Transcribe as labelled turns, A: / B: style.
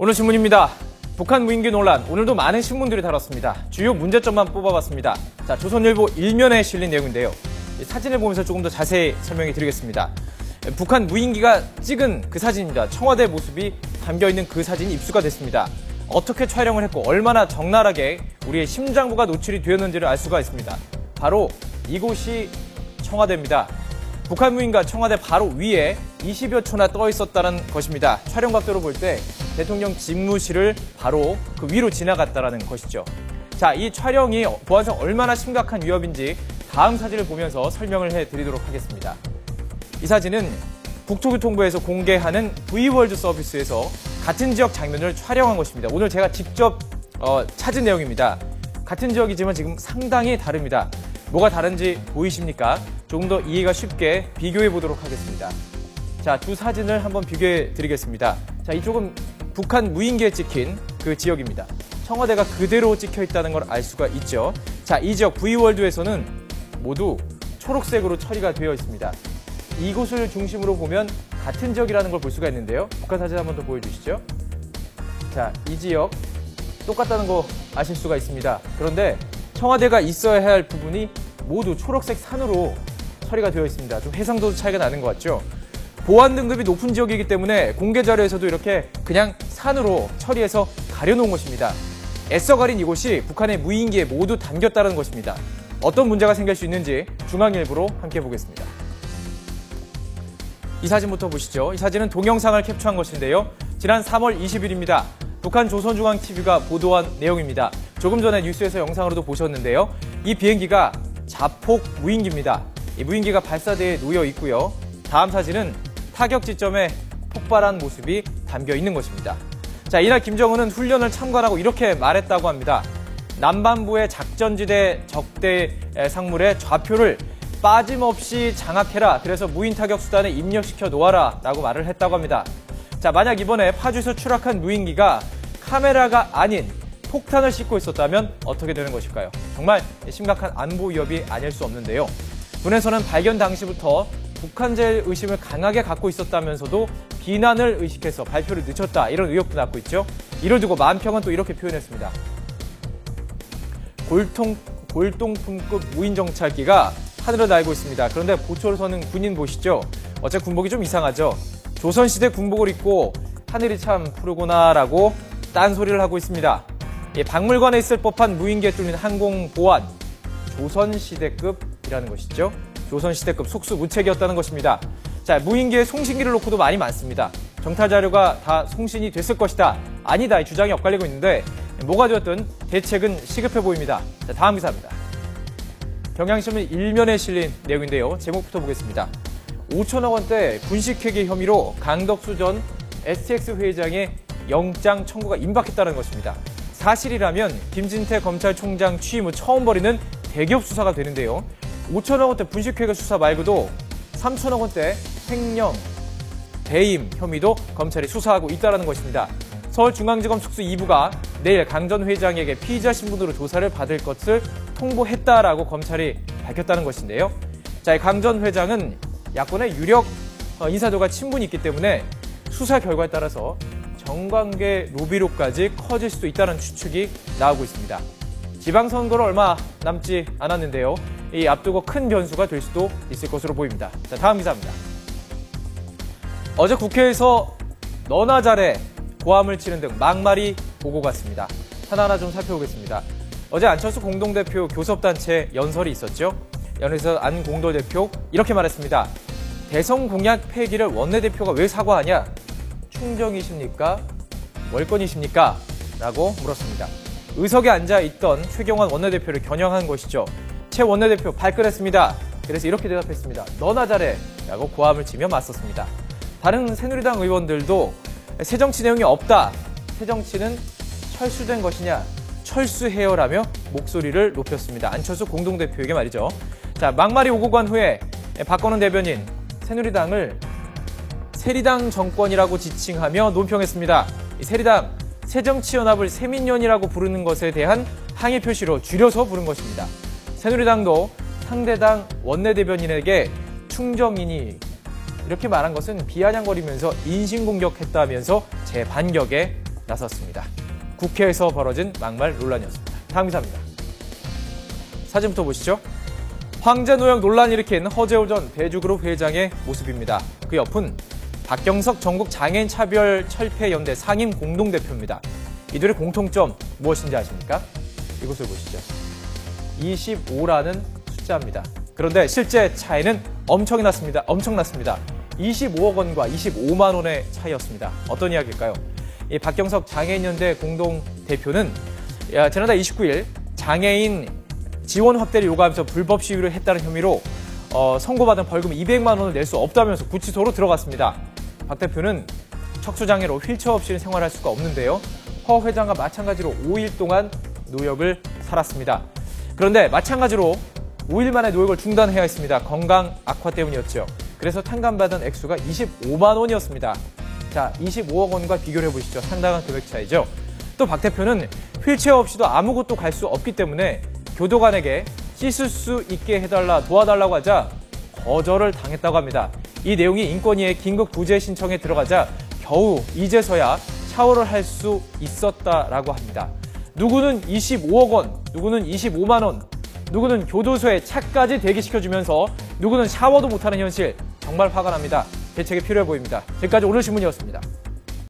A: 오늘 신문입니다. 북한 무인기 논란, 오늘도 많은 신문들이 다뤘습니다. 주요 문제점만 뽑아봤습니다. 자, 조선일보 일면에 실린 내용인데요. 사진을 보면서 조금 더 자세히 설명해 드리겠습니다. 북한 무인기가 찍은 그 사진입니다. 청와대 모습이 담겨있는 그 사진이 입수가 됐습니다. 어떻게 촬영을 했고 얼마나 적나라하게 우리의 심장부가 노출이 되었는지를 알 수가 있습니다. 바로 이곳이 청와대입니다. 북한 무인기가 청와대 바로 위에 20여 초나 떠 있었다는 것입니다. 촬영 각도로 볼 때 대통령 집무실을 바로 그 위로 지나갔다는 것이죠. 자, 이 촬영이 보안상 얼마나 심각한 위협인지 다음 사진을 보면서 설명을 해드리도록 하겠습니다. 이 사진은 국토교통부에서 공개하는 V월드 서비스에서 같은 지역 장면을 촬영한 것입니다. 오늘 제가 직접 찾은 내용입니다. 같은 지역이지만 지금 상당히 다릅니다. 뭐가 다른지 보이십니까? 조금 더 이해가 쉽게 비교해 보도록 하겠습니다. 자, 두 사진을 한번 비교해 드리겠습니다. 자, 이쪽은 북한 무인기에 찍힌 그 지역입니다. 청와대가 그대로 찍혀 있다는 걸 알 수가 있죠. 자, 이 지역 V월드에서는 모두 초록색으로 처리가 되어 있습니다. 이곳을 중심으로 보면 같은 지역이라는 걸 볼 수가 있는데요. 북한 사진 한번 더 보여주시죠. 자, 이 지역 똑같다는 거 아실 수가 있습니다. 그런데 청와대가 있어야 할 부분이 모두 초록색 산으로 처리가 되어 있습니다. 좀 해상도 차이가 나는 것 같죠? 보안 등급이 높은 지역이기 때문에 공개 자료에서도 이렇게 그냥 산으로 처리해서 가려놓은 것입니다. 애써 가린 이곳이 북한의 무인기에 모두 담겼다는 것입니다. 어떤 문제가 생길 수 있는지 중앙일보로 함께 보겠습니다. 이 사진부터 보시죠. 이 사진은 동영상을 캡처한 것인데요. 지난 3월 20일입니다. 북한 조선중앙TV가 보도한 내용입니다. 조금 전에 뉴스에서 영상으로도 보셨는데요. 이 비행기가 자폭 무인기입니다. 이 무인기가 발사대에 놓여 있고요. 다음 사진은 타격 지점에 폭발한 모습이 담겨 있는 것입니다. 자, 이날 김정은은 훈련을 참관하고 이렇게 말했다고 합니다. 남반부의 작전지대 적대 상물의 좌표를 빠짐없이 장악해라. 그래서 무인 타격 수단에 입력시켜 놓아라 라고 말을 했다고 합니다. 자, 만약 이번에 파주에서 추락한 무인기가 카메라가 아닌 폭탄을 싣고 있었다면 어떻게 되는 것일까요? 정말 심각한 안보 위협이 아닐 수 없는데요. 군에서는 발견 당시부터 북한제 의심을 강하게 갖고 있었다면서도 비난을 의식해서 발표를 늦췄다. 이런 의혹도 낳고 있죠. 이를 두고 만평은 또 이렇게 표현했습니다. 골동품급 무인정찰기가 하늘을 날고 있습니다. 그런데 보초를 서는 군인 보시죠. 어째 군복이 좀 이상하죠. 조선시대 군복을 입고 하늘이 참 푸르구나라고 딴소리를 하고 있습니다. 박물관에 있을 법한 무인기에 뚫린 항공보안, 조선시대급이라는 것이죠. 조선시대급 속수무책이었다는 것입니다. 자, 무인기에 송신기를 놓고도 말이 많습니다. 정찰 자료가 다 송신이 됐을 것이다. 아니다. 이 주장이 엇갈리고 있는데 뭐가 되었든 대책은 시급해 보입니다. 자, 다음 기사입니다. 경향신문 일면에 실린 내용인데요. 제목부터 보겠습니다. 5천억 원대 분식회계 혐의로 강덕수 전 STX 회장의 영장 청구가 임박했다는 것입니다. 사실이라면 김진태 검찰총장 취임 후 처음 벌이는 대기업 수사가 되는데요. 5천억 원대 분식회계 수사 말고도 3천억 원대 횡령, 배임 혐의도 검찰이 수사하고 있다는 것입니다. 서울중앙지검 특수 2부가 내일 강 전 회장에게 피의자 신분으로 조사를 받을 것을 통보했다라고 검찰이 밝혔다는 것인데요. 자, 강 전 회장은 야권의 유력 인사들과 친분이 있기 때문에 수사 결과에 따라서 정관계 로비로까지 커질 수도 있다는 추측이 나오고 있습니다. 지방선거를 얼마 남지 않았는데요. 이 앞두고 큰 변수가 될 수도 있을 것으로 보입니다. 자, 다음 기사입니다. 어제 국회에서 너나 잘해 고함을 치는 등 막말이 오고 갔습니다. 하나하나 좀 살펴보겠습니다. 어제 안철수 공동대표 교섭단체 연설이 있었죠. 연설에서 안 공동대표 이렇게 말했습니다. 대선 공약 폐기를 원내대표가 왜 사과하냐? 충정이십니까? 월권이십니까? 라고 물었습니다. 의석에 앉아있던 최경환 원내대표를 겨냥한 것이죠. 최 원내대표 발끈했습니다. 그래서 이렇게 대답했습니다. 너나 잘해 라고 고함을 치며 맞섰습니다. 다른 새누리당 의원들도 새정치 내용이 없다. 새정치는 철수된 것이냐? 철수해요라며 목소리를 높였습니다. 안철수 공동대표에게 말이죠. 자, 막말이 오고 간 후에 박건원 대변인 새누리당을 세리당 정권이라고 지칭하며 논평했습니다. 이 세리당, 새정치연합을 세민연이라고 부르는 것에 대한 항의 표시로 줄여서 부른 것입니다. 새누리당도 상대당 원내대변인에게 충정인이 이렇게 말한 것은 비아냥거리면서 인신공격했다면서 재반격에 나섰습니다. 국회에서 벌어진 막말 논란이었습니다. 다음 기사입니다. 사진부터 보시죠. 황제 노역 논란 일으킨 허재호 전 대주그룹 회장의 모습입니다. 그 옆은 박경석 전국 장애인 차별 철폐 연대 상임 공동대표입니다. 이들의 공통점 무엇인지 아십니까? 이곳을 보시죠. 25라는 숫자입니다. 그런데 실제 차이는 엄청났습니다. 25억 원과 25만 원의 차이였습니다. 어떤 이야기일까요? 이 박경석 장애인연대 공동대표는 지난달 29일 장애인 지원 확대를 요구하면서 불법 시위를 했다는 혐의로 선고받은 벌금 200만 원을 낼 수 없다면서 구치소로 들어갔습니다. 박 대표는 척수장애로 휠체어 없이는 생활할 수가 없는데요. 허 회장과 마찬가지로 5일 동안 노역을 살았습니다. 그런데 마찬가지로 5일 만에 노역을 중단해야 했습니다. 건강 악화 때문이었죠. 그래서 탕감받은 액수가 25만 원이었습니다. 자, 25억 원과 비교를 해보시죠. 상당한 금액 차이죠. 또 박 대표는 휠체어 없이도 아무것도 갈 수 없기 때문에 교도관에게 씻을 수 있게 해달라, 도와달라고 하자 거절을 당했다고 합니다. 이 내용이 인권위의 긴급 구제 신청에 들어가자 겨우 이제서야 샤워를 할 수 있었다라고 합니다. 누구는 25억 원, 누구는 25만 원, 누구는 교도소에 차까지 대기시켜주면서 누구는 샤워도 못하는 현실, 정말 화가 납니다. 대책이 필요해 보입니다. 지금까지 오늘 신문이었습니다.